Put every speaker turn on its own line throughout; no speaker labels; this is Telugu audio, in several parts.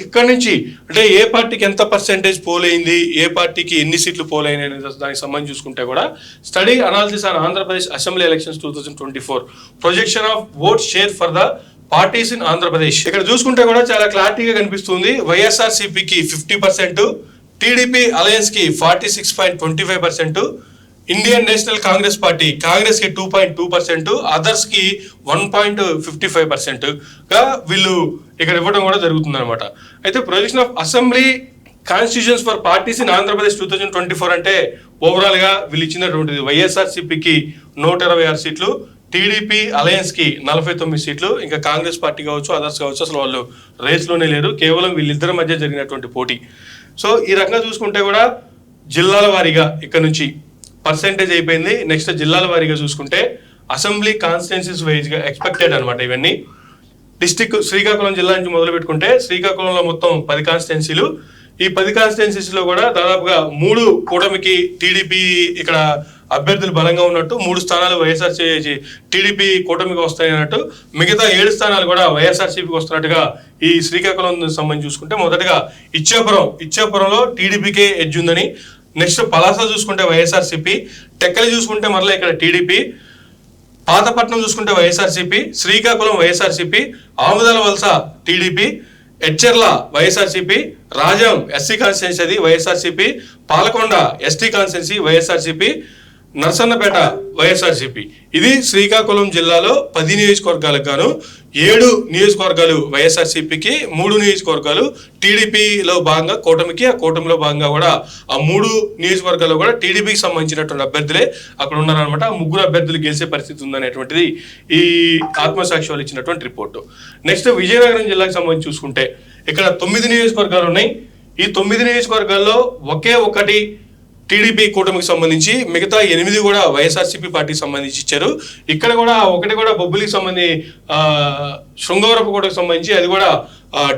ఇక్కడ నుంచి అంటే ఏ పార్టీకి ఎంత పర్సెంటేజ్ పోల్ అయింది, ఏ పార్టీకి ఎన్ని సీట్లు పోల్ అయినాయి అనే దానికి సంబంధించి చూసుకుంటే కూడా study analysis on Andhra Pradesh assembly elections 2024 projection of vote share for the parties in Andhra Pradesh. ఇక్కడ చూసుకుంటే కూడా చాలా క్లారిటీగా కనిపిస్తుంది. వైఎస్ఆర్సీపీకి 50%, టీడీపీ అలయన్స్ కి 46.25%, Indian national Congress party Congress కి 2.2%, అదర్స్ కి 1.55% గా వీళ్ళు ఇక్కడ ఇవ్వడం కూడా జరుగుతుంది అనమాట. అయితే projection of assembly constitutions for parties in Andhra Pradesh 2024 అంటే ఓవరాల్ గా వీళ్ళు ఇచ్చినటువంటిది వైఎస్ఆర్సీపీకి 126 సీట్లు, టీడీపీ అలయన్స్ కి 49 సీట్లు, ఇంకా కాంగ్రెస్ పార్టీ కావచ్చు అదర్స్ కావచ్చు అసలు వాళ్ళు రేస్లోనే లేరు, కేవలం వీళ్ళిద్దరి మధ్య జరిగినటువంటి పోటీ. సో ఈ రకంగా చూసుకుంటే కూడా జిల్లాల వారీగా ఇక్కడ నుంచి పర్సెంటేజ్ అయిపోయింది. నెక్స్ట్ జిల్లాల వారీగా చూసుకుంటే అసెంబ్లీ కాన్స్టిట్యున్సీస్ వైజ్ గా ఎక్స్పెక్టెడ్ అనమాట. ఇవన్నీ డిస్టిక్ శ్రీకాకుళం జిల్లా నుంచి మొదలు పెట్టుకుంటే శ్రీకాకుళంలో మొత్తం 10 కాన్స్టిట్యున్సీలు. ఈ 10 కాన్స్టిట్యున్సీస్ లో కూడా దాదాపుగా 3 కూటమికి టీడీపీ ఇక్కడ అభ్యర్థులు బలంగా ఉన్నట్టు, 3 స్థానాలు వైఎస్ఆర్సీ టీడీపీ కూటమికి వస్తాయి అన్నట్టు, మిగతా 7 స్థానాలు కూడా వైఎస్ఆర్సీపీకి వస్తున్నట్టుగా ఈ శ్రీకాకుళం సంబంధించి చూసుకుంటే మొదటగా ఇచ్చాపురంలో టీడీపీకే ఎడ్జ్ ఉందని, నెక్స్ట్ పలాస చూసుకుంటే వైఎస్ఆర్సీపీ, టెక్కలి చూసుకుంటే మరలా ఇక్కడ టీడీపీ, పాతపట్నం చూసుకుంటే YSRCP, Srikakulam YSRCP, Amudalavalasa TDP, Etcherla YSRCP, Rajam SC constituency అది YSRCP, Palakonda ST constituency YSRCP, Narasannapeta YSRCP. ఇది శ్రీకాకుళం జిల్లాలో 10 నియోజకవర్గాలకు గాను 7 నియోజకవర్గాలు వైఎస్ఆర్సీపీకి, 3 నియోజకవర్గాలు టీడీపీలో భాగంగా కూటమికి, ఆ కూటమిలో భాగంగా కూడా ఆ 3 నియోజకవర్గాల్లో కూడా టీడీపీకి సంబంధించినటువంటి అభ్యర్థులే అక్కడ ఉన్నారనమాట. 3 అభ్యర్థులు గెలిచే పరిస్థితి ఉందనేటువంటిది ఈ ఆత్మసాక్షి వాళ్ళు ఇచ్చినటువంటి రిపోర్టు. నెక్స్ట్ విజయనగరం జిల్లాకు సంబంధించి చూసుకుంటే ఇక్కడ 9 నియోజకవర్గాలు ఉన్నాయి. ఈ 9 నియోజకవర్గాల్లో ఒకే ఒకటి టీడీపీ కూటమికి సంబంధించి, మిగతా 8 కూడా వైఎస్ఆర్సీపీ పార్టీకి సంబంధించి ఇచ్చారు. ఇక్కడ కూడా ఒకటి కూడా బొబ్బులికి సంబంధించి శృంగవరపు కోటకు సంబంధించి అది కూడా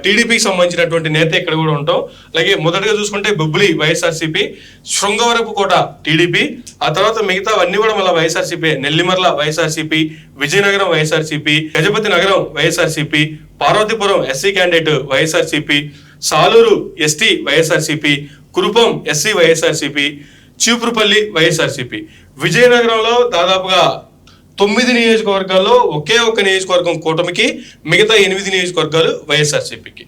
టీడీపీకి సంబంధించినటువంటి నేత ఇక్కడ కూడా ఉంటాం. అలాగే మొదటగా చూసుకుంటే బొబ్బులి వైఎస్ఆర్సీపీ, శృంగవరపు కోట టీడీపీ, ఆ తర్వాత మిగతా అన్ని కూడా మళ్ళీ వైఎస్ఆర్సీపీ. నెల్లిమర్ల వైఎస్ఆర్సీపీ, విజయనగరం వైఎస్ఆర్సీపీ, గజపతి నగరం YSRCP, Parvathipuram SC candidate YSRCP, Saluru ST YSRCP, Kurupam SC YSRCP, Cheepurupalli YSRCP. విజయనగరంలో దాదాపుగా 9 నియోజకవర్గాల్లో ఒకే ఒక్క నియోజకవర్గం కూటమికి, మిగతా 8 నియోజకవర్గాలు వైఎస్ఆర్సీపీకి.